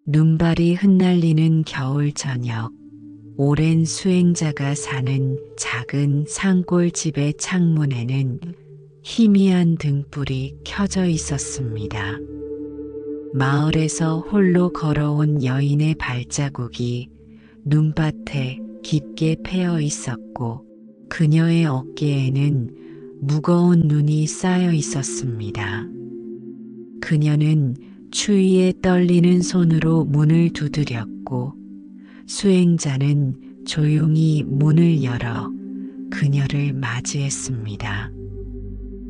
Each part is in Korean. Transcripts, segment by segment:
눈발이 흩날리는 겨울 저녁, 오랜 수행자가 사는 작은 산골집의 창문에는 희미한 등불이 켜져 있었습니다. 마을에서 홀로 걸어온 여인의 발자국이 눈밭에 깊게 패여 있었고 그녀의 어깨에는 무거운 눈이 쌓여 있었습니다. 그녀는 추위에 떨리는 손으로 문을 두드렸고 수행자는 조용히 문을 열어 그녀를 맞이했습니다.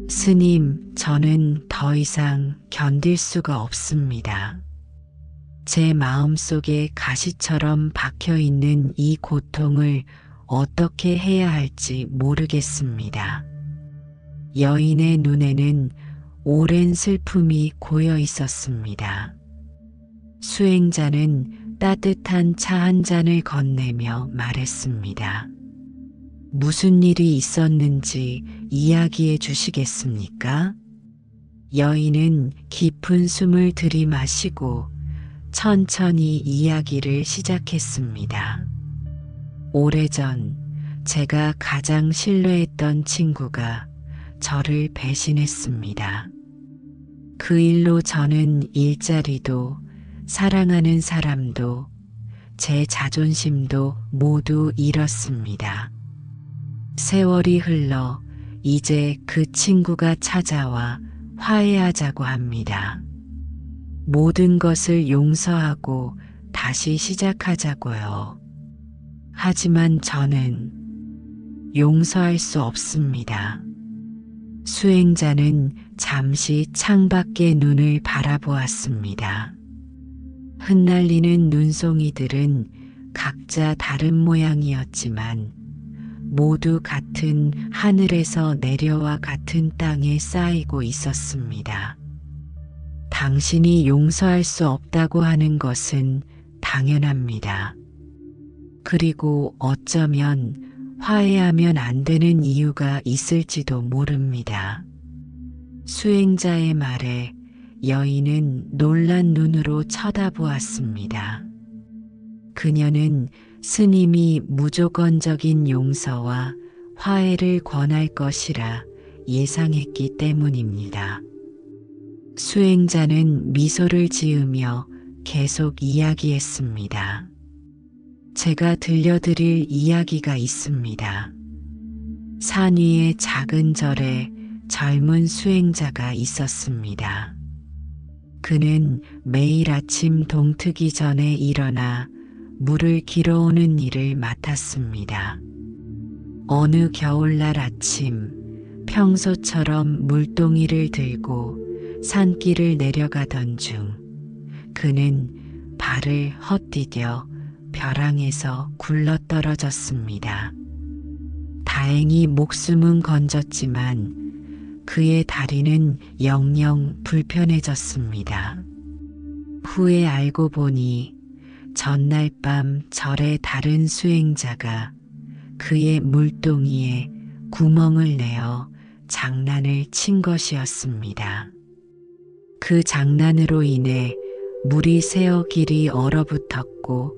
스님, 저는 더 이상 견딜 수가 없습니다. 제 마음속에 가시처럼 박혀 있는 이 고통을 어떻게 해야 할지 모르겠습니다. 여인의 눈에는 오랜 슬픔이 고여 있었습니다. 수행자는 따뜻한 차 한 잔을 건네며 말했습니다. 무슨 일이 있었는지 이야기해 주시겠습니까? 여인은 깊은 숨을 들이마시고 천천히 이야기를 시작했습니다. 오래전 제가 가장 신뢰했던 친구가 저를 배신했습니다. 그 일로 저는 일자리도 사랑하는 사람도 제 자존심도 모두 잃었습니다. 세월이 흘러 이제 그 친구가 찾아와 화해하자고 합니다. 모든 것을 용서하고 다시 시작하자고요. 하지만 저는 용서할 수 없습니다. 수행자는 잠시 창밖의 눈을 바라보았습니다. 흩날리는 눈송이들은 각자 다른 모양이었지만 모두 같은 하늘에서 내려와 같은 땅에 쌓이고 있었습니다. 당신이 용서할 수 없다고 하는 것은 당연합니다. 그리고 어쩌면 화해하면 안 되는 이유가 있을지도 모릅니다. 수행자의 말에 여인은 놀란 눈으로 쳐다보았습니다. 그녀는 스님이 무조건적인 용서와 화해를 권할 것이라 예상했기 때문입니다. 수행자는 미소를 지으며 계속 이야기했습니다. 제가 들려드릴 이야기가 있습니다. 산 위의 작은 절에 젊은 수행자가 있었습니다. 그는 매일 아침 동트기 전에 일어나 물을 길어오는 일을 맡았습니다. 어느 겨울날 아침, 평소처럼 물동이를 들고 산길을 내려가던 중 그는 발을 헛디뎌 벼랑에서 굴러떨어졌습니다. 다행히 목숨은 건졌지만 그의 다리는 영영 불편해졌습니다. 후에 알고 보니 전날 밤 절의 다른 수행자가 그의 물동이에 구멍을 내어 장난을 친 것이었습니다. 그 장난으로 인해 물이 새어 길이 얼어붙었고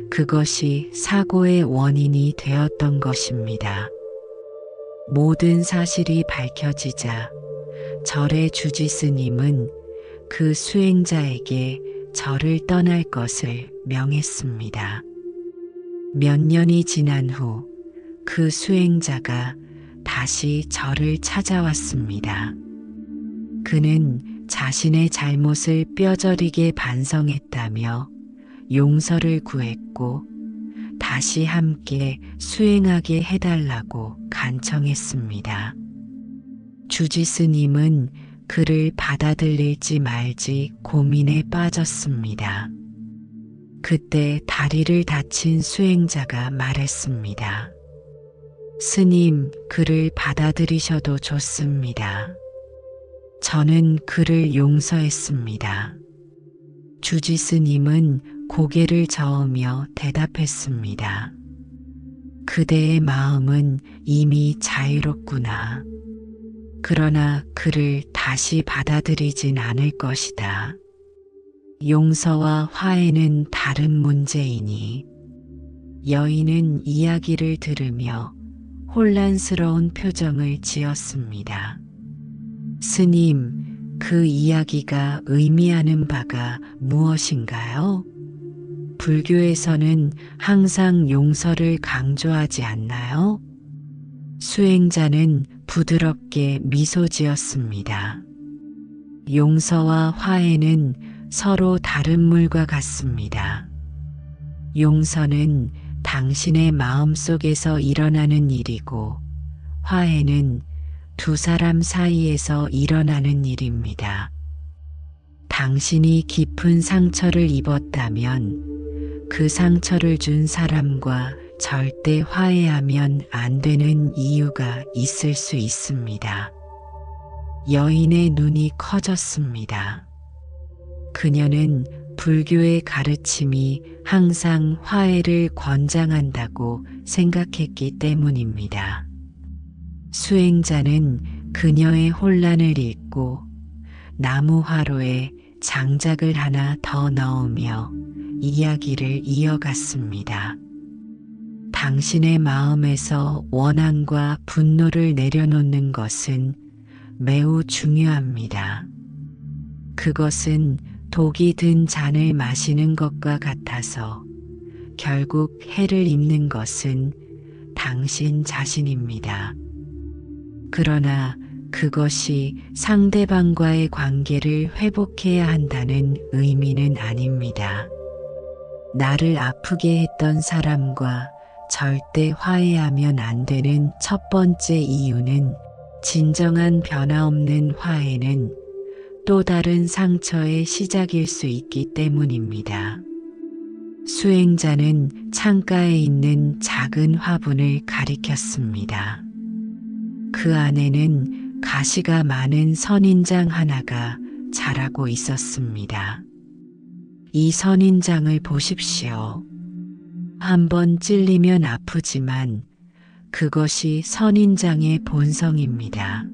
그것이 사고의 원인이 되었던 것입니다. 모든 사실이 밝혀지자 절의 주지스님은 그 수행자에게 절을 떠날 것을 명했습니다. 몇 년이 지난 후 그 수행자가 다시 절을 찾아왔습니다. 그는 자신의 잘못을 뼈저리게 반성했다며 용서를 구했고 다시 함께 수행하게 해달라고 간청했습니다. 주지스님은 그를 받아들일지 말지 고민에 빠졌습니다. 그때 다리를 다친 수행자가 말했습니다. 스님, 그를 받아들이셔도 좋습니다. 저는 그를 용서했습니다. 주지스님은 고개를 저으며 대답했습니다. 그대의 마음은 이미 자유롭구나. 그러나 그를 다시 받아들이진 않을 것이다. 용서와 화해는 다른 문제이니 여인은 이야기를 들으며 혼란스러운 표정을 지었습니다. 스님, 그 이야기가 의미하는 바가 무엇인가요? 불교에서는 항상 용서를 강조하지 않나요? 수행자는 부드럽게 미소 지었습니다. 용서와 화해는 서로 다른 물과 같습니다. 용서는 당신의 마음속에서 일어나는 일이고 화해는 두 사람 사이에서 일어나는 일입니다. 당신이 깊은 상처를 입었다면 그 상처를 준 사람과 절대 화해하면 안 되는 이유가 있을 수 있습니다. 여인의 눈이 커졌습니다. 그녀는 불교의 가르침이 항상 화해를 권장한다고 생각했기 때문입니다. 수행자는 그녀의 혼란을 읽고 나무 화로에 장작을 하나 더 넣으며 이야기를 이어갔습니다. 당신의 마음에서 원한과 분노를 내려놓는 것은 매우 중요합니다. 그것은 독이 든 잔을 마시는 것과 같아서 결국 해를 입는 것은 당신 자신입니다. 그러나 그것이 상대방과의 관계를 회복해야 한다는 의미는 아닙니다. 나를 아프게 했던 사람과 절대 화해하면 안 되는 첫 번째 이유는 진정한 변화 없는 화해는 또 다른 상처의 시작일 수 있기 때문입니다. 수행자는 창가에 있는 작은 화분을 가리켰습니다. 그 안에는 가시가 많은 선인장 하나가 자라고 있었습니다. 이 선인장을 보십시오. 한번 찔리면 아프지만 그것이 선인장의 본성입니다.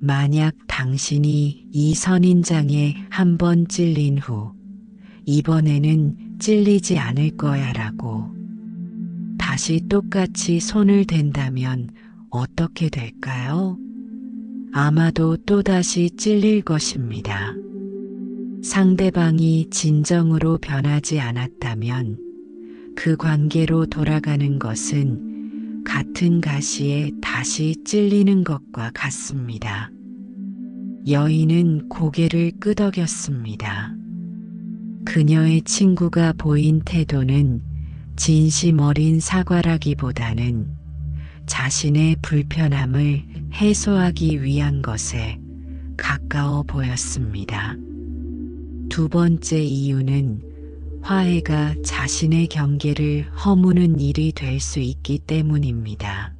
만약 당신이 이 선인장에 한번 찔린 후 이번에는 찔리지 않을 거야 라고 다시 똑같이 손을 댄다면 어떻게 될까요? 아마도 또다시 찔릴 것입니다. 상대방이 진정으로 변하지 않았다면 그 관계로 돌아가는 것은 같은 가시에 다시 찔리는 것과 같습니다. 여인은 고개를 끄덕였습니다. 그녀의 친구가 보인 태도는 진심 어린 사과라기보다는 자신의 불편함을 해소하기 위한 것에 가까워 보였습니다. 두 번째 이유는 화해가 자신의 경계를 허무는 일이 될 수 있기 때문입니다.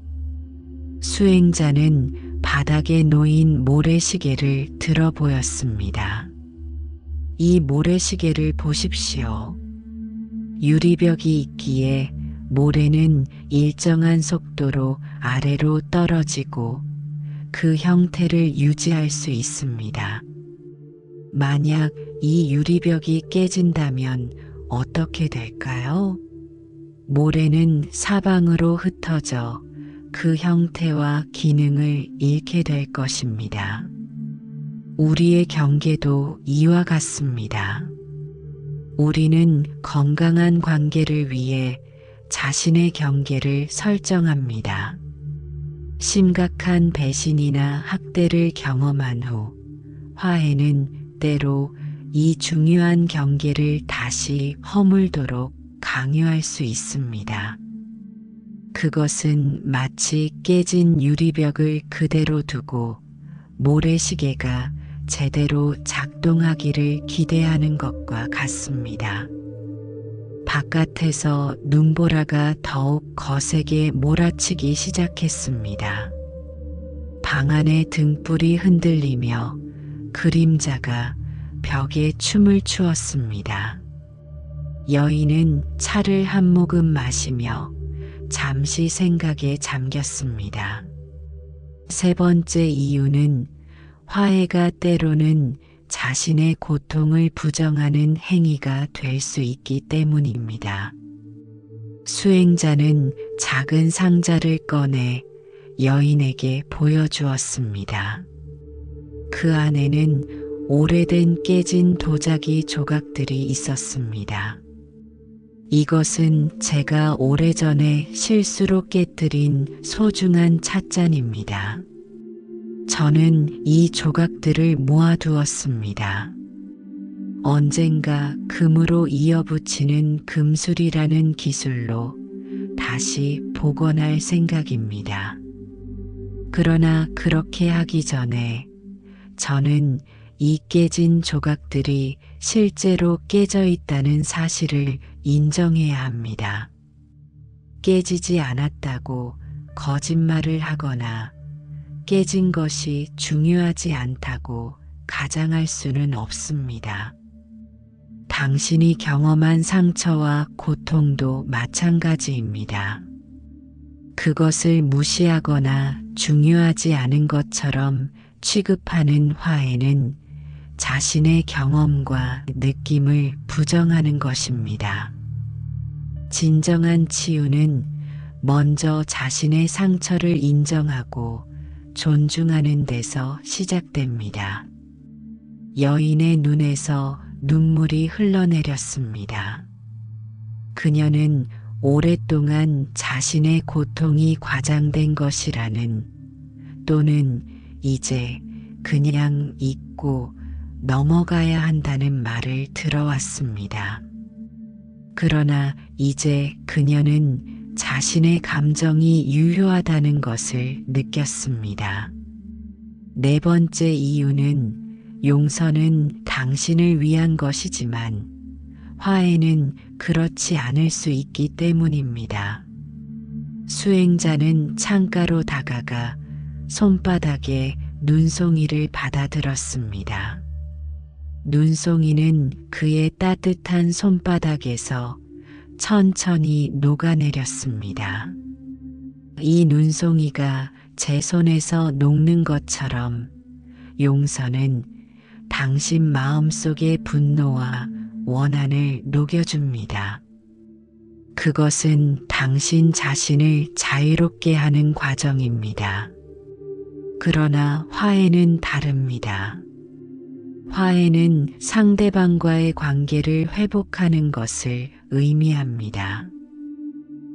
수행자는 바닥에 놓인 모래시계를 들어 보였습니다. 이 모래시계를 보십시오. 유리벽이 있기에 모래는 일정한 속도로 아래로 떨어지고 그 형태를 유지할 수 있습니다. 만약 이 유리벽이 깨진다면 어떻게 될까요? 모래는 사방으로 흩어져 그 형태와 기능을 잃게 될 것입니다. 우리의 경계도 이와 같습니다. 우리는 건강한 관계를 위해 자신의 경계를 설정합니다. 심각한 배신이나 학대를 경험한 후 화해는 때로 이 중요한 경계를 다시 허물도록 강요할 수 있습니다. 그것은 마치 깨진 유리벽을 그대로 두고 모래시계가 제대로 작동하기를 기대하는 것과 같습니다. 바깥에서 눈보라가 더욱 거세게 몰아치기 시작했습니다. 방 안의 등불이 흔들리며 그림자가 벽에 춤을 추었습니다. 여인은 차를 한 모금 마시며 잠시 생각에 잠겼습니다. 세 번째 이유는 화해가 때로는 자신의 고통을 부정하는 행위가 될 수 있기 때문입니다. 수행자는 작은 상자를 꺼내 여인에게 보여주었습니다. 그 안에는 오래된 깨진 도자기 조각들이 있었습니다. 이것은 제가 오래전에 실수로 깨뜨린 소중한 찻잔입니다. 저는 이 조각들을 모아두었습니다. 언젠가 금으로 이어붙이는 금술이라는 기술로 다시 복원할 생각입니다. 그러나 그렇게 하기 전에 저는 이 깨진 조각들이 실제로 깨져 있다는 사실을 인정해야 합니다. 깨지지 않았다고 거짓말을 하거나 깨진 것이 중요하지 않다고 가장할 수는 없습니다. 당신이 경험한 상처와 고통도 마찬가지입니다. 그것을 무시하거나 중요하지 않은 것처럼 취급하는 화해는 자신의 경험과 느낌을 부정하는 것입니다. 진정한 치유는 먼저 자신의 상처를 인정하고 존중하는 데서 시작됩니다. 여인의 눈에서 눈물이 흘러내렸습니다. 그녀는 오랫동안 자신의 고통이 과장된 것이라는 또는 이제 그냥 잊고 넘어가야 한다는 말을 들어왔습니다. 그러나 이제 그녀는 자신의 감정이 유효하다는 것을 느꼈습니다. 네 번째 이유는 용서는 당신을 위한 것이지만 화해는 그렇지 않을 수 있기 때문입니다. 수행자는 창가로 다가가 손바닥에 눈송이를 받아들었습니다. 눈송이는 그의 따뜻한 손바닥에서 천천히 녹아내렸습니다. 이 눈송이가 제 손에서 녹는 것처럼 용서는 당신 마음속의 분노와 원한을 녹여줍니다. 그것은 당신 자신을 자유롭게 하는 과정입니다. 그러나 화해는 다릅니다. 화해는 상대방과의 관계를 회복하는 것을 의미합니다.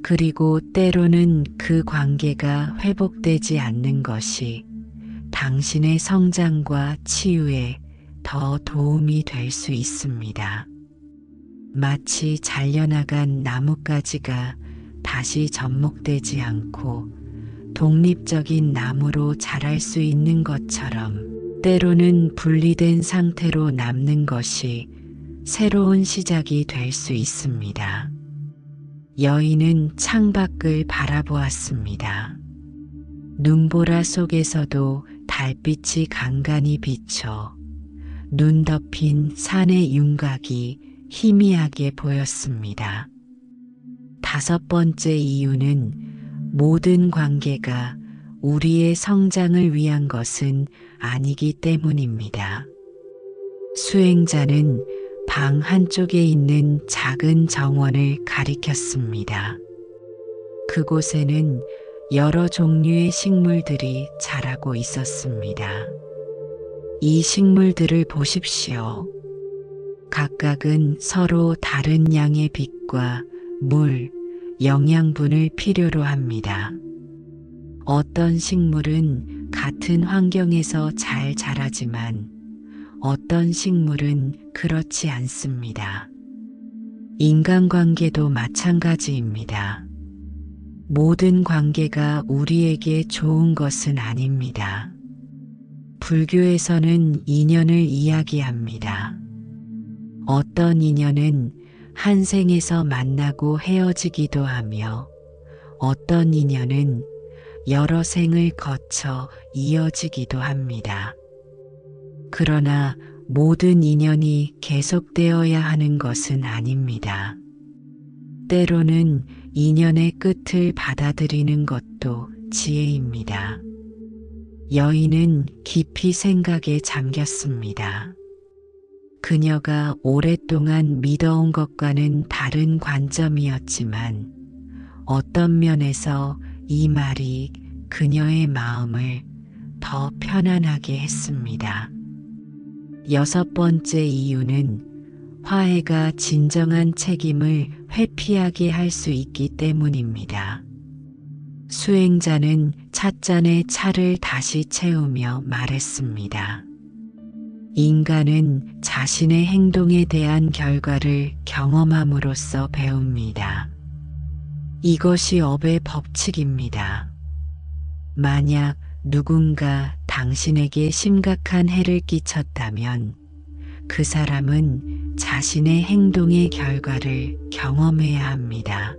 그리고 때로는 그 관계가 회복되지 않는 것이 당신의 성장과 치유에 더 도움이 될 수 있습니다. 마치 잘려나간 나뭇가지가 다시 접목되지 않고 독립적인 나무로 자랄 수 있는 것처럼 때로는 분리된 상태로 남는 것이 새로운 시작이 될 수 있습니다. 여인은 창밖을 바라보았습니다. 눈보라 속에서도 달빛이 간간히 비쳐 눈 덮인 산의 윤곽이 희미하게 보였습니다. 다섯 번째 이유는 모든 관계가 우리의 성장을 위한 것은 아니기 때문입니다. 수행자는 방 한쪽에 있는 작은 정원을 가리켰습니다. 그곳에는 여러 종류의 식물들이 자라고 있었습니다. 이 식물들을 보십시오. 각각은 서로 다른 양의 빛과 물, 영양분을 필요로 합니다. 어떤 식물은 같은 환경에서 잘 자라지만 어떤 식물은 그렇지 않습니다. 인간관계도 마찬가지입니다. 모든 관계가 우리에게 좋은 것은 아닙니다. 불교에서는 인연을 이야기합니다. 어떤 인연은 한 생에서 만나고 헤어지기도 하며 어떤 인연은 여러 생을 거쳐 이어지기도 합니다. 그러나 모든 인연이 계속되어야 하는 것은 아닙니다. 때로는 인연의 끝을 받아들이는 것도 지혜입니다. 여인은 깊이 생각에 잠겼습니다. 그녀가 오랫동안 믿어온 것과는 다른 관점이었지만 어떤 면에서 이 말이 그녀의 마음을 더 편안하게 했습니다. 여섯 번째 이유는 화해가 진정한 책임을 회피하게 할 수 있기 때문입니다. 수행자는 찻잔에 차를 다시 채우며 말했습니다. 인간은 자신의 행동에 대한 결과를 경험함으로써 배웁니다. 이것이 업의 법칙입니다. 만약 누군가 당신에게 심각한 해를 끼쳤다면 그 사람은 자신의 행동의 결과를 경험해야 합니다.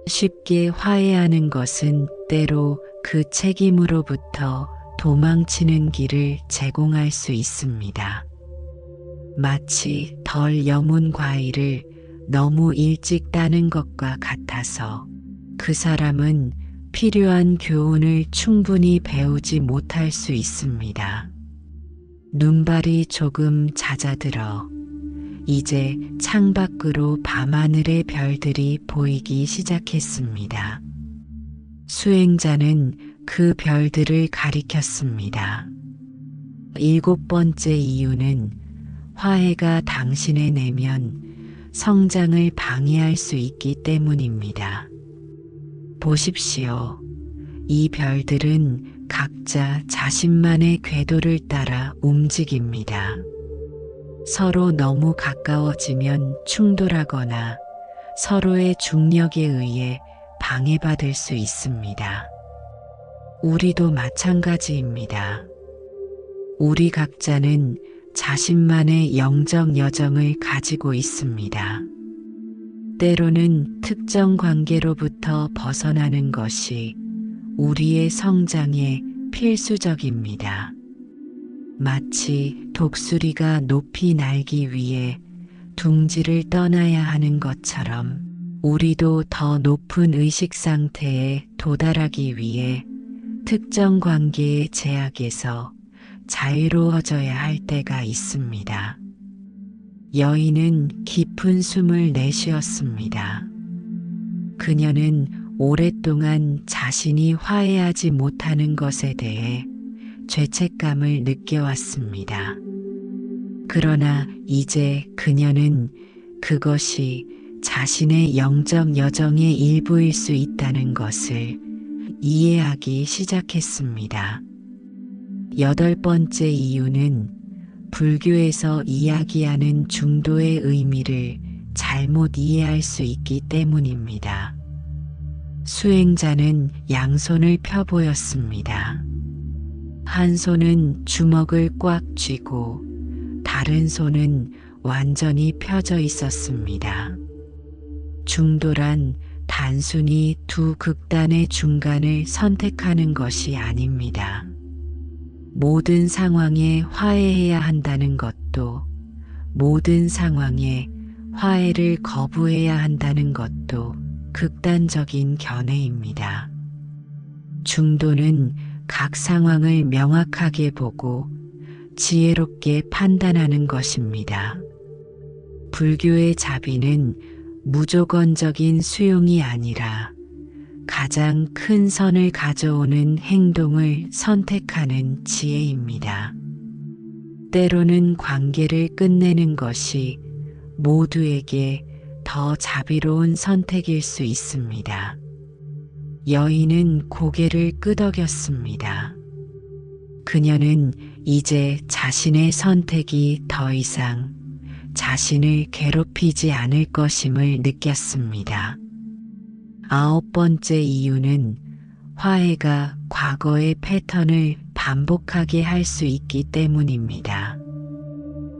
쉽게 화해하는 것은 때로 그 책임으로부터 도망치는 길을 제공할 수 있습니다. 마치 덜 여문 과일을 너무 일찍 따는 것과 같아서 그 사람은 필요한 교훈을 충분히 배우지 못할 수 있습니다. 눈발이 조금 잦아들어 이제 창밖으로 밤하늘의 별들이 보이기 시작했습니다. 수행자는 그 별들을 가리켰습니다. 일곱 번째 이유는 화해가 당신의 내면 성장을 방해할 수 있기 때문입니다. 보십시오. 이 별들은 각자 자신만의 궤도를 따라 움직입니다. 서로 너무 가까워지면 충돌하거나 서로의 중력에 의해 방해받을 수 있습니다. 우리도 마찬가지입니다. 우리 각자는 자신만의 영적 여정을 가지고 있습니다. 때로는 특정 관계로부터 벗어나는 것이 우리의 성장에 필수적입니다. 마치 독수리가 높이 날기 위해 둥지를 떠나야 하는 것처럼 우리도 더 높은 의식 상태에 도달하기 위해 특정 관계의 제약에서 자유로워져야 할 때가 있습니다. 여인은 깊은 숨을 내쉬었습니다. 그녀는 오랫동안 자신이 화해하지 못하는 것에 대해 죄책감을 느껴왔습니다. 그러나 이제 그녀는 그것이 자신의 영적 여정의 일부일 수 있다는 것을 이해하기 시작했습니다. 여덟 번째 이유는 불교에서 이야기하는 중도의 의미를 잘못 이해할 수 있기 때문입니다. 수행자는 양손을 펴 보였습니다. 한 손은 주먹을 꽉 쥐고 다른 손은 완전히 펴져 있었습니다. 중도란 단순히 두 극단의 중간을 선택하는 것이 아닙니다. 모든 상황에 화해해야 한다는 것도, 모든 상황에 화해를 거부해야 한다는 것도 극단적인 견해입니다. 중도는 각 상황을 명확하게 보고 지혜롭게 판단하는 것입니다. 불교의 자비는 무조건적인 수용이 아니라 가장 큰 선을 가져오는 행동을 선택하는 지혜입니다. 때로는 관계를 끝내는 것이 모두에게 더 자비로운 선택일 수 있습니다. 여인은 고개를 끄덕였습니다. 그녀는 이제 자신의 선택이 더 이상 자신을 괴롭히지 않을 것임을 느꼈습니다. 아홉 번째 이유는 화해가 과거의 패턴을 반복하게 할 수 있기 때문입니다.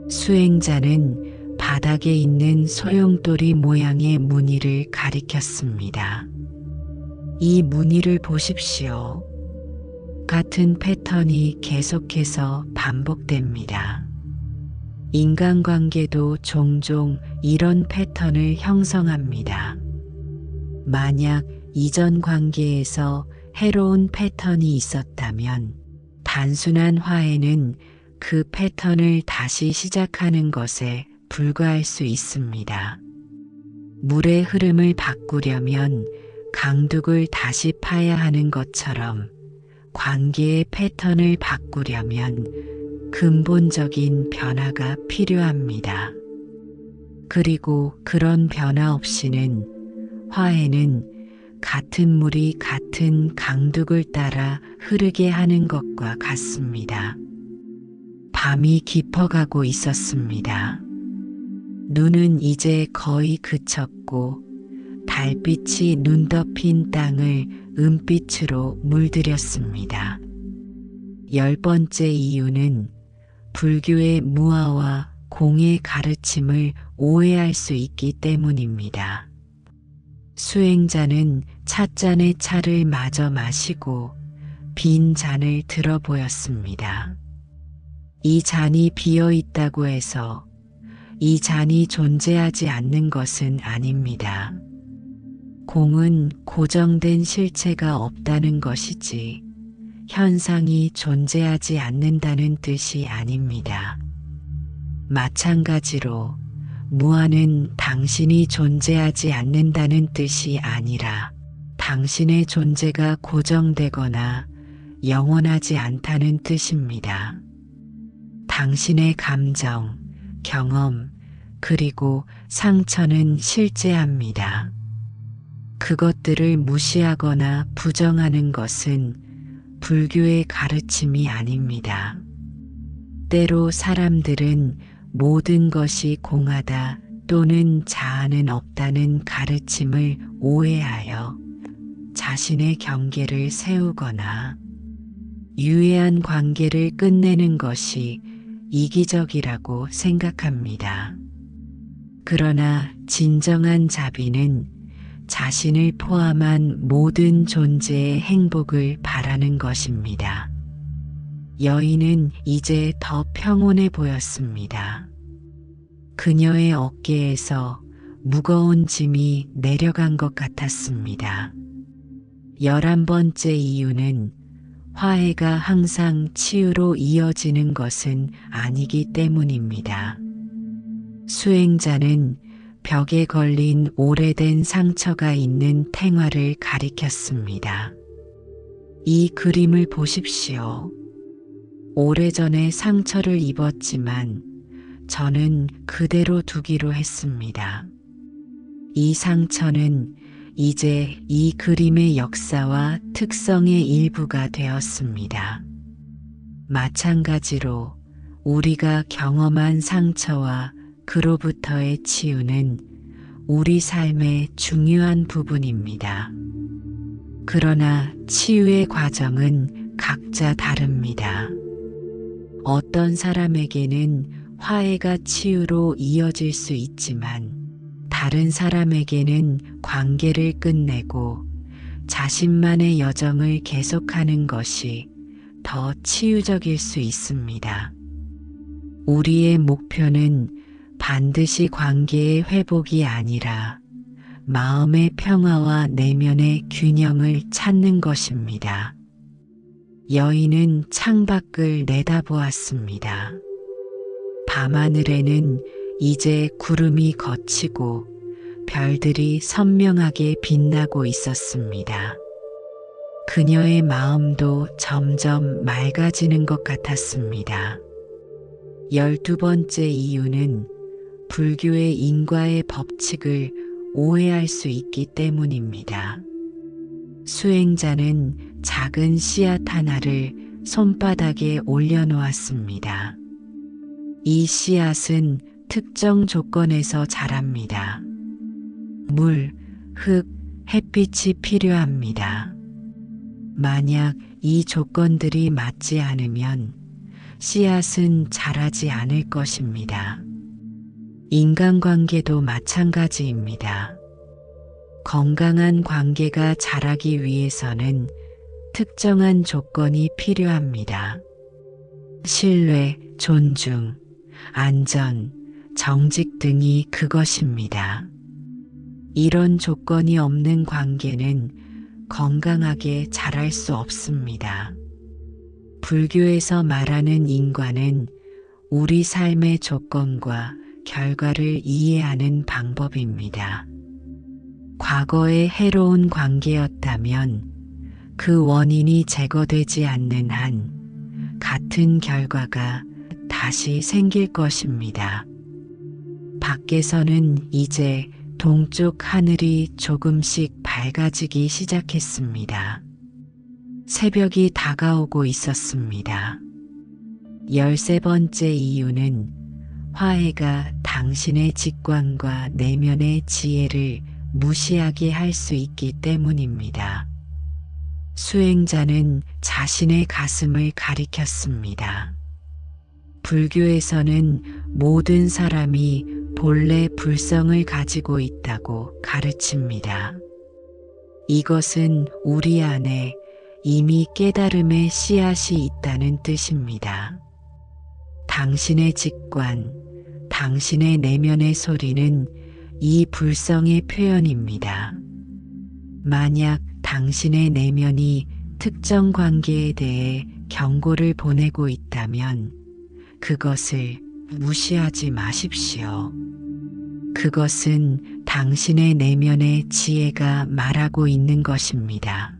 수행자는 바닥에 있는 소용돌이 모양의 무늬를 가리켰습니다. 이 무늬를 보십시오. 같은 패턴이 계속해서 반복됩니다. 인간관계도 종종 이런 패턴을 형성합니다. 만약 이전 관계에서 해로운 패턴이 있었다면 단순한 화해는 그 패턴을 다시 시작하는 것에 불과할 수 있습니다. 물의 흐름을 바꾸려면 강둑을 다시 파야 하는 것처럼 관계의 패턴을 바꾸려면 근본적인 변화가 필요합니다. 그리고 그런 변화 없이는 화해는 같은 물이 같은 강둑을 따라 흐르게 하는 것과 같습니다. 밤이 깊어가고 있었습니다. 눈은 이제 거의 그쳤고 달빛이 눈 덮인 땅을 은빛으로 물들였습니다. 10번째 이유는 불교의 무아와 공의 가르침을 오해할 수 있기 때문입니다. 수행자는 찻잔에 차를 마저 마시고 빈 잔을 들어 보였습니다. 이 잔이 비어 있다고 해서 이 잔이 존재하지 않는 것은 아닙니다. 공은 고정된 실체가 없다는 것이지 현상이 존재하지 않는다는 뜻이 아닙니다. 마찬가지로 무아는 당신이 존재하지 않는다는 뜻이 아니라 당신의 존재가 고정되거나 영원하지 않다는 뜻입니다. 당신의 감정, 경험, 그리고 상처는 실제합니다. 그것들을 무시하거나 부정하는 것은 불교의 가르침이 아닙니다. 때로 사람들은 모든 것이 공하다 또는 자아는 없다는 가르침을 오해하여 자신의 경계를 세우거나 유해한 관계를 끝내는 것이 이기적이라고 생각합니다. 그러나 진정한 자비는 자신을 포함한 모든 존재의 행복을 바라는 것입니다. 여인은 이제 더 평온해 보였습니다. 그녀의 어깨에서 무거운 짐이 내려간 것 같았습니다. 11번째 이유는 화해가 항상 치유로 이어지는 것은 아니기 때문입니다. 수행자는 벽에 걸린 오래된 상처가 있는 탱화를 가리켰습니다. 이 그림을 보십시오. 오래전에 상처를 입었지만 저는 그대로 두기로 했습니다. 이 상처는 이제 이 그림의 역사와 특성의 일부가 되었습니다. 마찬가지로 우리가 경험한 상처와 그로부터의 치유는 우리 삶의 중요한 부분입니다. 그러나 치유의 과정은 각자 다릅니다. 어떤 사람에게는 화해가 치유로 이어질 수 있지만 다른 사람에게는 관계를 끝내고 자신만의 여정을 계속하는 것이 더 치유적일 수 있습니다. 우리의 목표는 반드시 관계의 회복이 아니라 마음의 평화와 내면의 균형을 찾는 것입니다. 여인은 창밖을 내다보았습니다. 밤하늘에는 이제 구름이 걷히고 별들이 선명하게 빛나고 있었습니다. 그녀의 마음도 점점 맑아지는 것 같았습니다. 12번째 이유는 불교의 인과의 법칙을 오해할 수 있기 때문입니다. 수행자는 작은 씨앗 하나를 손바닥에 올려놓았습니다. 이 씨앗은 특정 조건에서 자랍니다. 물, 흙, 햇빛이 필요합니다. 만약 이 조건들이 맞지 않으면 씨앗은 자라지 않을 것입니다. 인간관계도 마찬가지입니다. 건강한 관계가 자라기 위해서는 특정한 조건이 필요합니다. 신뢰, 존중, 안전, 정직 등이 그것입니다. 이런 조건이 없는 관계는 건강하게 자랄 수 없습니다. 불교에서 말하는 인과는 우리 삶의 조건과 결과를 이해하는 방법입니다. 과거의 해로운 관계였다면 그 원인이 제거되지 않는 한 같은 결과가 다시 생길 것입니다. 밖에서는 이제 동쪽 하늘이 조금씩 밝아지기 시작했습니다. 새벽이 다가오고 있었습니다. 13번째 이유는 화해가 당신의 직관과 내면의 지혜를 무시하게 할 수 있기 때문입니다. 수행자는 자신의 가슴을 가리켰습니다. 불교에서는 모든 사람이 본래 불성을 가지고 있다고 가르칩니다. 이것은 우리 안에 이미 깨달음의 씨앗이 있다는 뜻입니다. 당신의 직관, 당신의 내면의 소리는 이 불성의 표현입니다. 만약 당신의 내면이 특정 관계에 대해 경고를 보내고 있다면 그것을 무시하지 마십시오. 그것은 당신의 내면의 지혜가 말하고 있는 것입니다.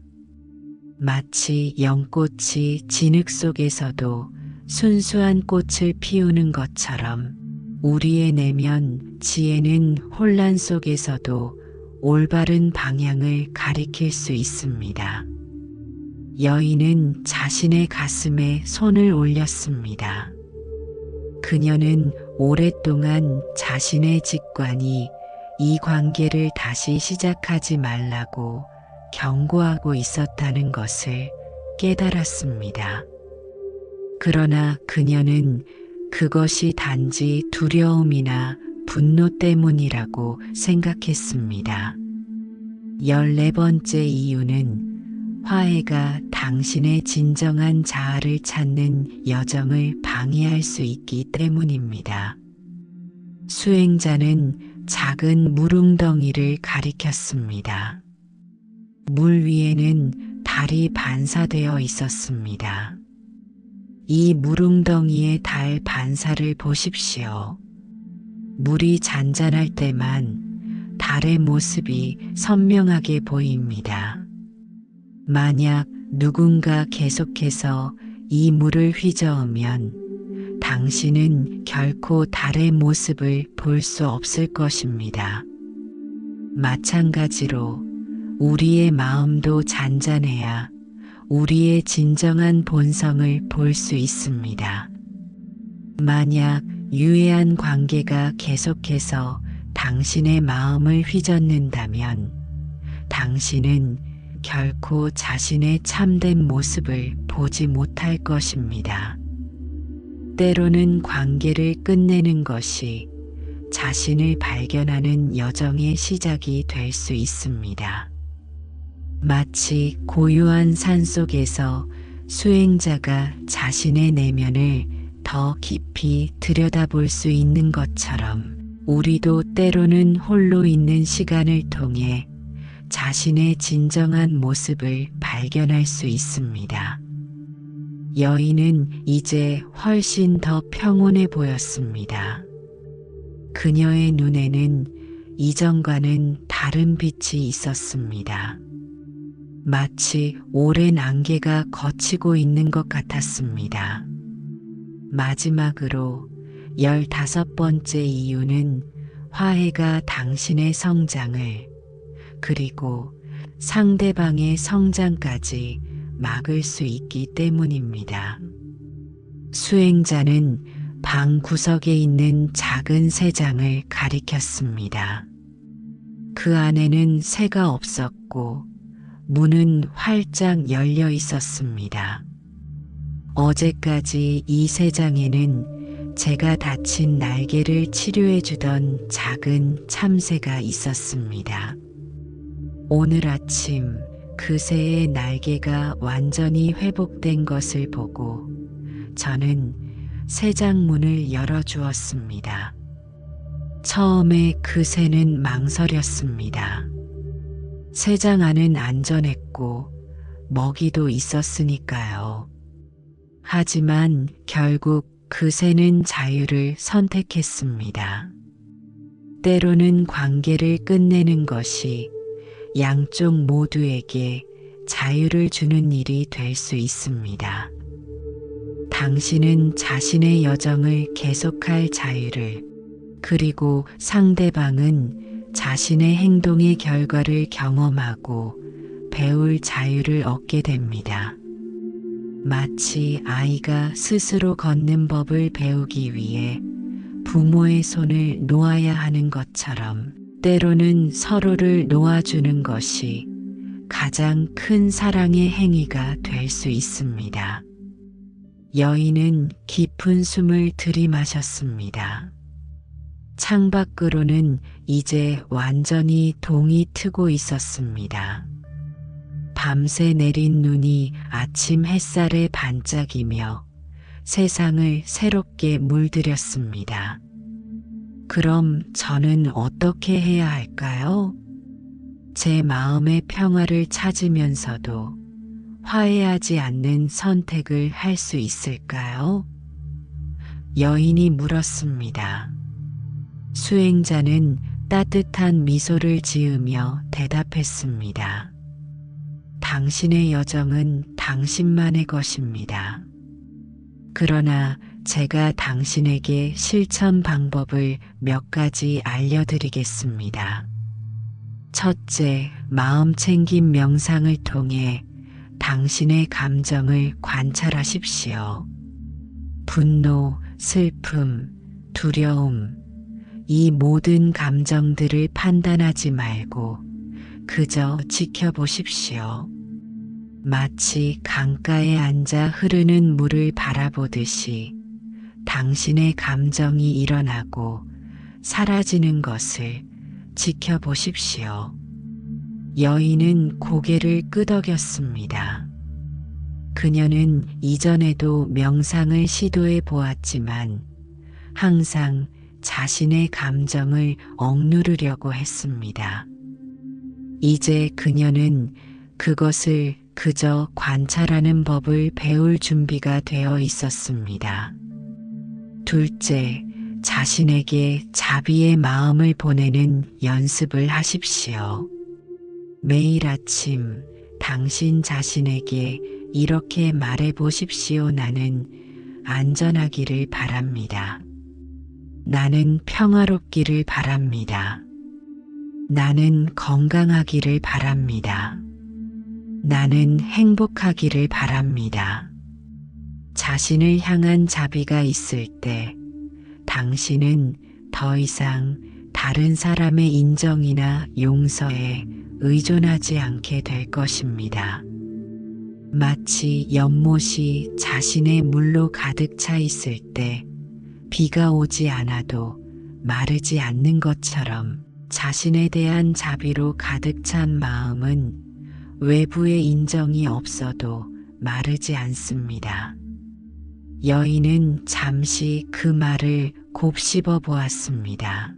마치 연꽃이 진흙 속에서도 순수한 꽃을 피우는 것처럼 우리의 내면 지혜는 혼란 속에서도 올바른 방향을 가리킬 수 있습니다. 여인은 자신의 가슴에 손을 올렸습니다. 그녀는 오랫동안 자신의 직관이 이 관계를 다시 시작하지 말라고 경고하고 있었다는 것을 깨달았습니다. 그러나 그녀는 그것이 단지 두려움이나 분노 때문이라고 생각했습니다. 14번째 이유는 화해가 당신의 진정한 자아를 찾는 여정을 방해할 수 있기 때문입니다. 수행자는 작은 물웅덩이를 가리켰습니다. 물 위에는 달이 반사되어 있었습니다. 이 물웅덩이의 달 반사를 보십시오. 물이 잔잔할 때만 달의 모습이 선명하게 보입니다. 만약 누군가 계속해서 이 물을 휘저으면 당신은 결코 달의 모습을 볼 수 없을 것입니다. 마찬가지로 우리의 마음도 잔잔해야 우리의 진정한 본성을 볼 수 있습니다. 만약 유해한 관계가 계속해서 당신의 마음을 휘젓는다면 당신은 결코 자신의 참된 모습을 보지 못할 것입니다. 때로는 관계를 끝내는 것이 자신을 발견하는 여정의 시작이 될 수 있습니다. 마치 고요한 산속에서 수행자가 자신의 내면을 더 깊이 들여다볼 수 있는 것처럼 우리도 때로는 홀로 있는 시간을 통해 자신의 진정한 모습을 발견할 수 있습니다. 여인은 이제 훨씬 더 평온해 보였습니다. 그녀의 눈에는 이전과는 다른 빛이 있었습니다. 마치 오랜 안개가 걷히고 있는 것 같았습니다. 마지막으로 15번째 이유는 화해가 당신의 성장을 그리고 상대방의 성장까지 막을 수 있기 때문입니다. 수행자는 방 구석에 있는 작은 새 장을 가리켰습니다. 그 안에는 새가 없었고 문은 활짝 열려 있었습니다. 어제까지 이 새 장에는 제가 다친 날개를 치료해 주던 작은 참새가 있었습니다. 오늘 아침 그 새의 날개가 완전히 회복된 것을 보고 저는 새 장 문을 열어주었습니다. 처음에 그 새는 망설였습니다. 새 장 안은 안전했고 먹이도 있었으니까요. 하지만 결국 그 새는 자유를 선택했습니다. 때로는 관계를 끝내는 것이 양쪽 모두에게 자유를 주는 일이 될 수 있습니다. 당신은 자신의 여정을 계속할 자유를, 그리고 상대방은 자신의 행동의 결과를 경험하고 배울 자유를 얻게 됩니다. 마치 아이가 스스로 걷는 법을 배우기 위해 부모의 손을 놓아야 하는 것처럼 때로는 서로를 놓아주는 것이 가장 큰 사랑의 행위가 될 수 있습니다. 여인은 깊은 숨을 들이마셨습니다. 창밖으로는 이제 완전히 동이 트고 있었습니다. 밤새 내린 눈이 아침 햇살에 반짝이며 세상을 새롭게 물들였습니다. 그럼 저는 어떻게 해야 할까요? 제 마음의 평화를 찾으면서도 화해하지 않는 선택을 할 수 있을까요? 여인이 물었습니다. 수행자는 따뜻한 미소를 지으며 대답했습니다. 당신의 여정은 당신만의 것입니다. 그러나 제가 당신에게 실천 방법을 몇 가지 알려드리겠습니다. 첫째, 마음 챙김 명상을 통해 당신의 감정을 관찰하십시오. 분노, 슬픔, 두려움, 이 모든 감정들을 판단하지 말고 그저 지켜보십시오. 마치 강가에 앉아 흐르는 물을 바라보듯이 당신의 감정이 일어나고 사라지는 것을 지켜보십시오. 여인은 고개를 끄덕였습니다. 그녀는 이전에도 명상을 시도해 보았지만 항상 자신의 감정을 억누르려고 했습니다. 이제 그녀는 그것을 그저 관찰하는 법을 배울 준비가 되어 있었습니다. 둘째, 자신에게 자비의 마음을 보내는 연습을 하십시오. 매일 아침 당신 자신에게 이렇게 말해 보십시오. 나는 안전하기를 바랍니다. 나는 평화롭기를 바랍니다. 나는 건강하기를 바랍니다. 나는 행복하기를 바랍니다. 자신을 향한 자비가 있을 때 당신은 더 이상 다른 사람의 인정이나 용서에 의존하지 않게 될 것입니다. 마치 연못이 자신의 물로 가득 차 있을 때 비가 오지 않아도 마르지 않는 것처럼 자신에 대한 자비로 가득 찬 마음은 외부의 인정이 없어도 마르지 않습니다. 여인은 잠시 그 말을 곱씹어 보았습니다.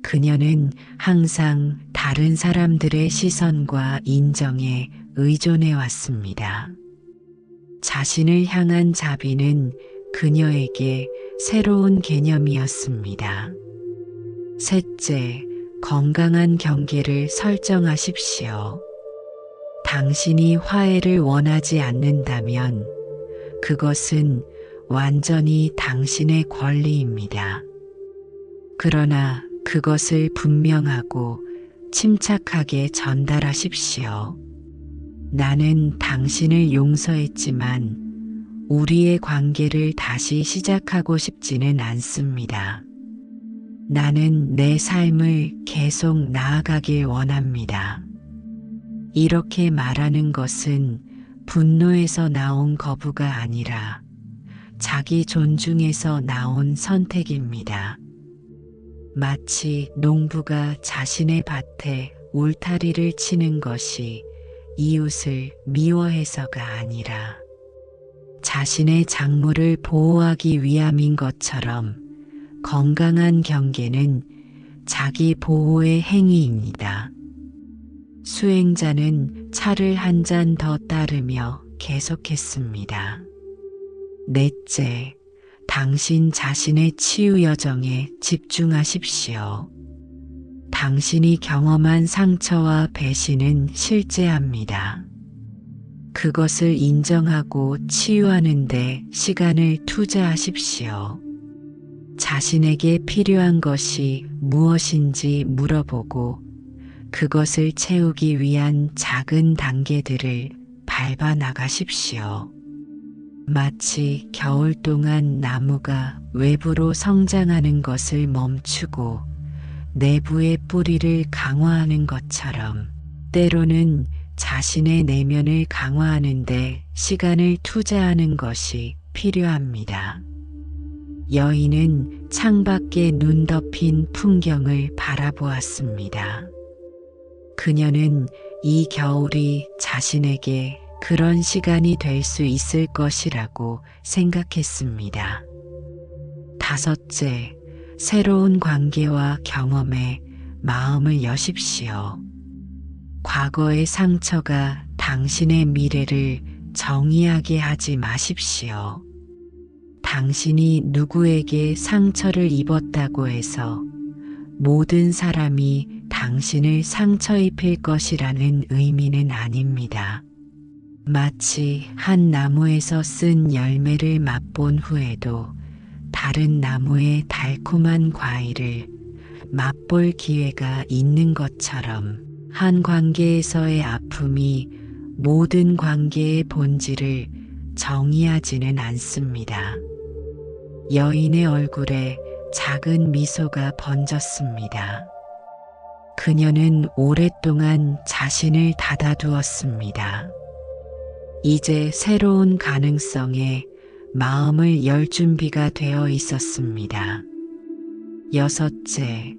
그녀는 항상 다른 사람들의 시선과 인정에 의존해 왔습니다. 자신을 향한 자비는 그녀에게 새로운 개념이었습니다. 셋째, 건강한 경계를 설정하십시오. 당신이 화해를 원하지 않는다면 그것은 완전히 당신의 권리입니다. 그러나 그것을 분명하고 침착하게 전달하십시오. 나는 당신을 용서했지만 우리의 관계를 다시 시작하고 싶지는 않습니다. 나는 내 삶을 계속 나아가길 원합니다. 이렇게 말하는 것은 분노에서 나온 거부가 아니라 자기 존중에서 나온 선택입니다. 마치 농부가 자신의 밭에 울타리를 치는 것이 이웃을 미워해서가 아니라 자신의 작물을 보호하기 위함인 것처럼 건강한 경계는 자기 보호의 행위입니다. 수행자는 차를 한 잔 더 따르며 계속했습니다. 넷째, 당신 자신의 치유 여정에 집중하십시오. 당신이 경험한 상처와 배신은 실제합니다. 그것을 인정하고 치유하는 데 시간을 투자하십시오. 자신에게 필요한 것이 무엇인지 물어보고 그것을 채우기 위한 작은 단계들을 밟아 나가십시오. 마치 겨울 동안 나무가 외부로 성장하는 것을 멈추고 내부의 뿌리를 강화하는 것처럼 때로는 자신의 내면을 강화하는 데 시간을 투자하는 것이 필요합니다. 여인은 창밖에 눈 덮인 풍경을 바라보았습니다. 그녀는 이 겨울이 자신에게 그런 시간이 될 수 있을 것이라고 생각했습니다. 다섯째, 새로운 관계와 경험에 마음을 여십시오. 과거의 상처가 당신의 미래를 정의하게 하지 마십시오. 당신이 누구에게 상처를 입었다고 해서 모든 사람이 당신을 상처 입힐 것이라는 의미는 아닙니다. 마치 한 나무에서 쓴 열매를 맛본 후에도 다른 나무의 달콤한 과일을 맛볼 기회가 있는 것처럼 한 관계에서의 아픔이 모든 관계의 본질을 정의하지는 않습니다. 여인의 얼굴에 작은 미소가 번졌습니다. 그녀는 오랫동안 자신을 닫아두었습니다. 이제 새로운 가능성에 마음을 열 준비가 되어 있었습니다. 여섯째,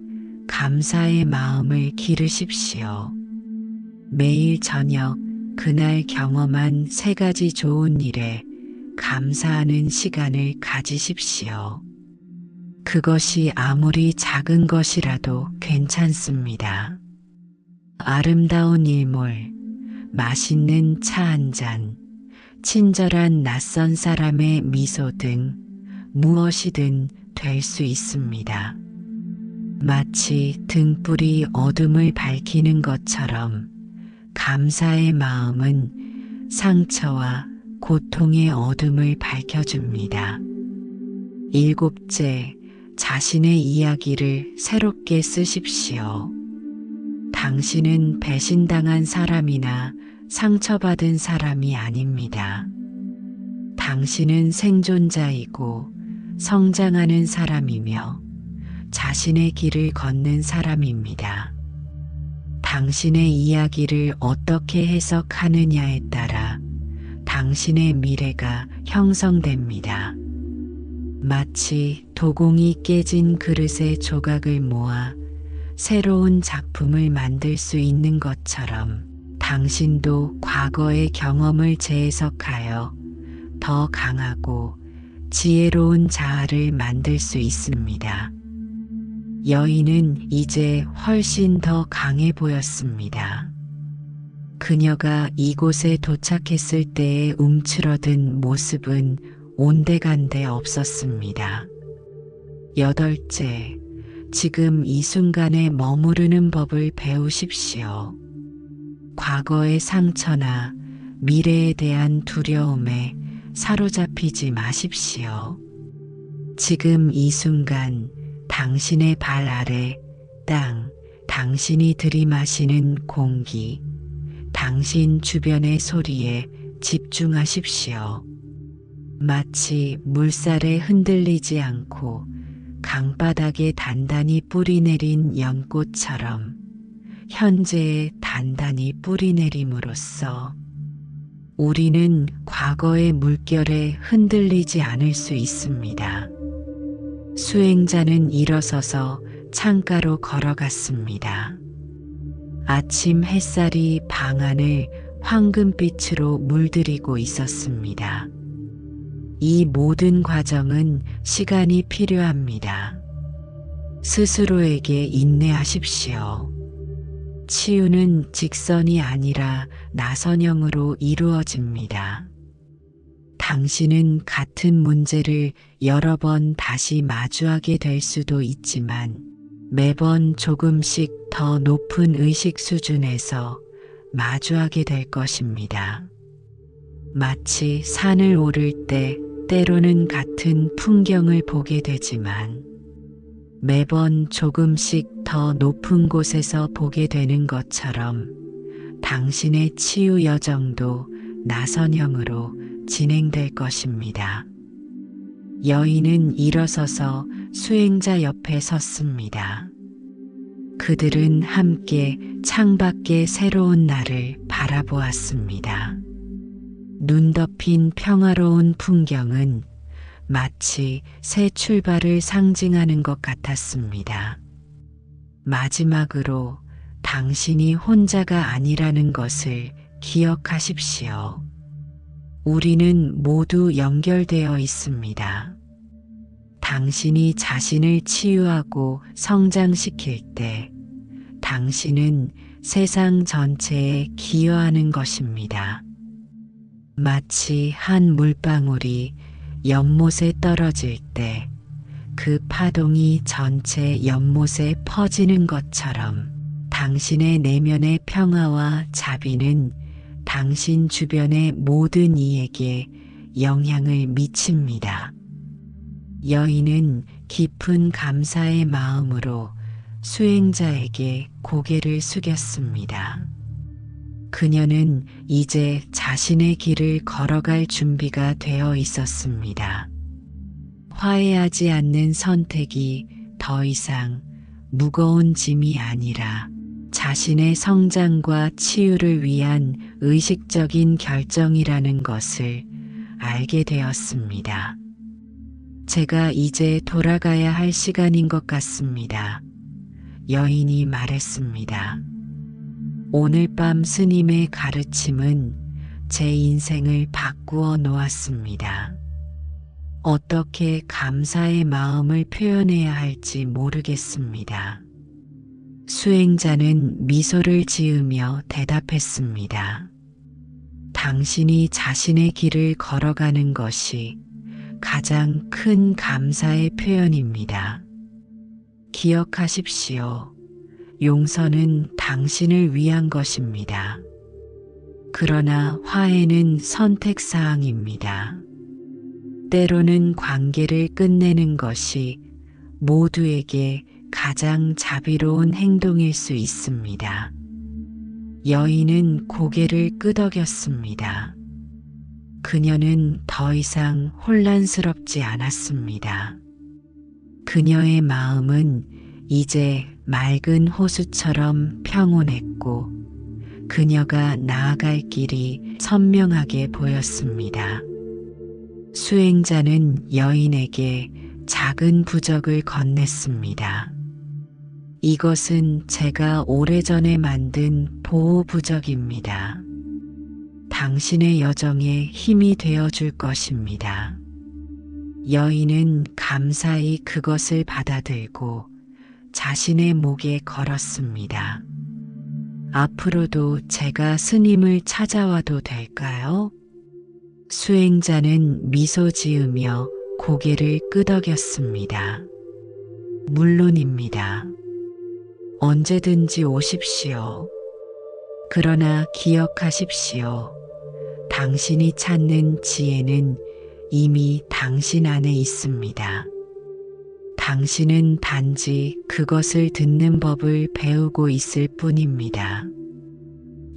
감사의 마음을 기르십시오. 매일 저녁 그날 경험한 3가지 좋은 일에 감사하는 시간을 가지십시오. 그것이 아무리 작은 것이라도 괜찮습니다. 아름다운 일몰, 맛있는 차 한 잔, 친절한 낯선 사람의 미소 등 무엇이든 될 수 있습니다. 마치 등불이 어둠을 밝히는 것처럼 감사의 마음은 상처와 고통의 어둠을 밝혀줍니다. 일곱째, 자신의 이야기를 새롭게 쓰십시오. 당신은 배신당한 사람이나 상처받은 사람이 아닙니다. 당신은 생존자이고 성장하는 사람이며 자신의 길을 걷는 사람입니다. 당신의 이야기를 어떻게 해석하느냐에 따라 당신의 미래가 형성됩니다. 마치 도공이 깨진 그릇의 조각을 모아 새로운 작품을 만들 수 있는 것처럼 당신도 과거의 경험을 재해석하여 더 강하고 지혜로운 자아를 만들 수 있습니다. 여인은 이제 훨씬 더 강해 보였습니다. 그녀가 이곳에 도착했을 때의 움츠러든 모습은 온데간데 없었습니다. 여덟째, 지금 이 순간에 머무르는 법을 배우십시오. 과거의 상처나 미래에 대한 두려움에 사로잡히지 마십시오. 지금 이 순간 당신의 발 아래 땅, 당신이 들이마시는 공기, 당신 주변의 소리에 집중하십시오. 마치 물살에 흔들리지 않고 강바닥에 단단히 뿌리내린 연꽃처럼 현재에 단단히 뿌리내림으로써 우리는 과거의 물결에 흔들리지 않을 수 있습니다. 수행자는 일어서서 창가로 걸어갔습니다. 아침 햇살이 방 안을 황금빛으로 물들이고 있었습니다. 이 모든 과정은 시간이 필요합니다. 스스로에게 인내하십시오. 치유는 직선이 아니라 나선형으로 이루어집니다. 당신은 같은 문제를 여러 번 다시 마주하게 될 수도 있지만 매번 조금씩 더 높은 의식 수준에서 마주하게 될 것입니다. 마치 산을 오를 때 때로는 같은 풍경을 보게 되지만 매번 조금씩 더 높은 곳에서 보게 되는 것처럼 당신의 치유 여정도 나선형으로 진행될 것입니다. 여인은 일어서서 수행자 옆에 섰습니다. 그들은 함께 창밖의 새로운 날을 바라보았습니다. 눈 덮인 평화로운 풍경은 마치 새 출발을 상징하는 것 같았습니다. 마지막으로 당신이 혼자가 아니라는 것을 기억하십시오. 우리는 모두 연결되어 있습니다. 당신이 자신을 치유하고 성장시킬 때 당신은 세상 전체에 기여하는 것입니다. 마치 한 물방울이 연못에 떨어질 때 그 파동이 전체 연못에 퍼지는 것처럼 당신의 내면의 평화와 자비는 당신 주변의 모든 이에게 영향을 미칩니다. 여인은 깊은 감사의 마음으로 수행자에게 고개를 숙였습니다. 그녀는 이제 자신의 길을 걸어갈 준비가 되어 있었습니다. 화해하지 않는 선택이 더 이상 무거운 짐이 아니라 자신의 성장과 치유를 위한 의식적인 결정이라는 것을 알게 되었습니다. 제가 이제 돌아가야 할 시간인 것 같습니다. 여인이 말했습니다. 오늘 밤 스님의 가르침은 제 인생을 바꾸어 놓았습니다. 어떻게 감사의 마음을 표현해야 할지 모르겠습니다. 수행자는 미소를 지으며 대답했습니다. 당신이 자신의 길을 걸어가는 것이 가장 큰 감사의 표현입니다. 기억하십시오. 용서는 당신을 위한 것입니다. 그러나 화해는 선택사항입니다. 때로는 관계를 끝내는 것이 모두에게 가장 자비로운 행동일 수 있습니다. 여인은 고개를 끄덕였습니다. 그녀는 더 이상 혼란스럽지 않았습니다. 그녀의 마음은 이제 맑은 호수처럼 평온했고 그녀가 나아갈 길이 선명하게 보였습니다. 수행자는 여인에게 작은 부적을 건넸습니다. 이것은 제가 오래전에 만든 보호 부적입니다. 당신의 여정에 힘이 되어 줄 것입니다. 여인은 감사히 그것을 받아들고 자신의 목에 걸었습니다. 앞으로도 제가 스님을 찾아와도 될까요? 수행자는 미소 지으며 고개를 끄덕였습니다. 물론입니다. 언제든지 오십시오. 그러나 기억하십시오. 당신이 찾는 지혜는 이미 당신 안에 있습니다. 당신은 단지 그것을 듣는 법을 배우고 있을 뿐입니다.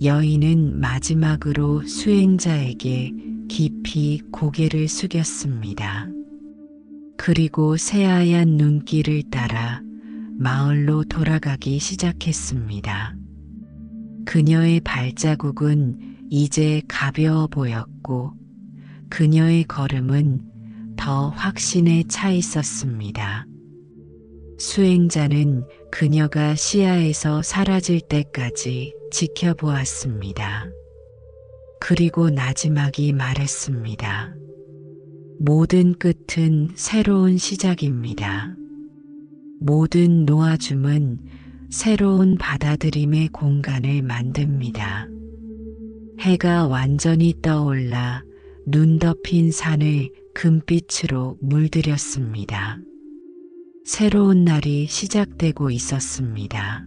여인은 마지막으로 수행자에게 깊이 고개를 숙였습니다. 그리고 새하얀 눈길을 따라 마을로 돌아가기 시작했습니다. 그녀의 발자국은 이제 가벼워 보였고 그녀의 걸음은 더 확신에 차 있었습니다. 수행자는 그녀가 시야에서 사라질 때까지 지켜보았습니다. 그리고 나지막이 말했습니다. 모든 끝은 새로운 시작입니다. 모든 놓아줌은 새로운 받아들임의 공간을 만듭니다. 해가 완전히 떠올라 눈 덮인 산을 금빛으로 물들였습니다. 새로운 날이 시작되고 있었습니다.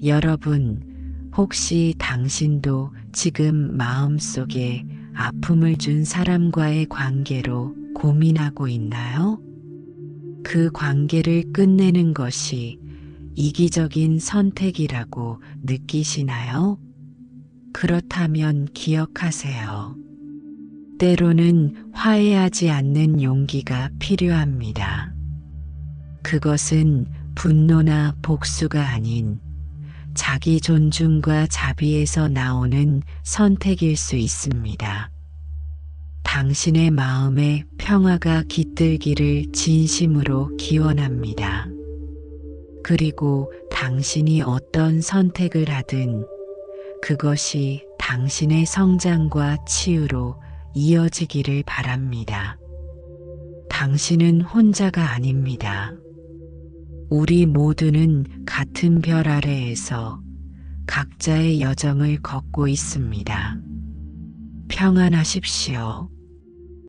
여러분, 혹시 당신도 지금 마음속에 아픔을 준 사람과의 관계로 고민하고 있나요? 그 관계를 끝내는 것이 이기적인 선택이라고 느끼시나요? 그렇다면 기억하세요. 때로는 화해하지 않는 용기가 필요합니다. 그것은 분노나 복수가 아닌 자기 존중과 자비에서 나오는 선택일 수 있습니다. 당신의 마음에 평화가 깃들기를 진심으로 기원합니다. 그리고 당신이 어떤 선택을 하든 그것이 당신의 성장과 치유로 이어지기를 바랍니다. 당신은 혼자가 아닙니다. 우리 모두는 같은 별 아래에서 각자의 여정을 걷고 있습니다. 평안하십시오.